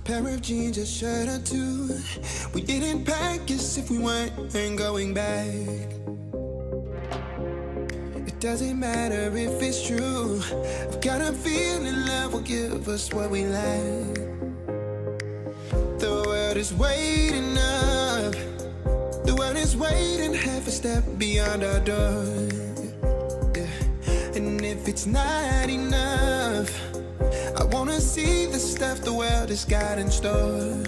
pair of jeans, a shirt or two. We didn't pack as if we weren't going back. It doesn't matter if it's true. I've got a feeling love will give us what we lack. The world is waiting up. The world is waiting half a step beyond our door. Yeah. And if it's not enough, I wanna see the stuff the world has got in store.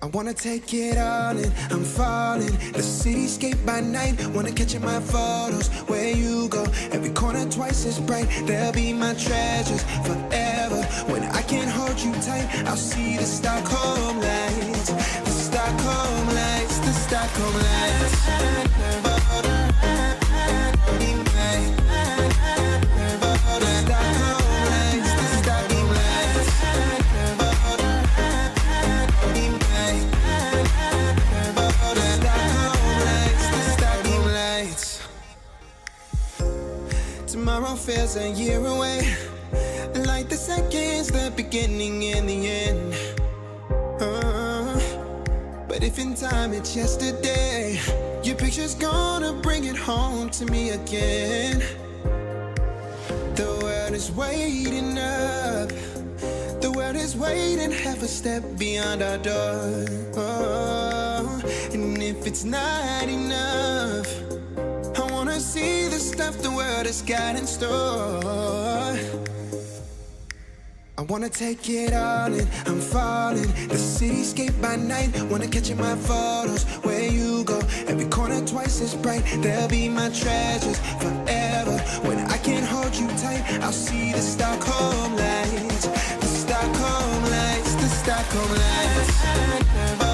I wanna take it all in, I'm falling. The cityscape by night, wanna catch in my photos. Where you go, every corner twice as bright. They'll be my treasures forever. When I can't hold you tight, I'll see the Stockholm lights. The Stockholm lights, the Stockholm lights. Tomorrow feels a year away, like the seconds, the beginning and the end. But if in time it's yesterday, your picture's gonna bring it home to me again. The world is waiting up. The world is waiting half a step beyond our door. And if it's not enough, I wanna see the stuff the world has got in store. I wanna take it all in, I'm falling. The cityscape by night, wanna catch in my photos. Where you go, every corner twice as bright. They'll be my treasures forever. When I can't hold you tight, I'll see the Stockholm lights. The Stockholm lights, the Stockholm lights.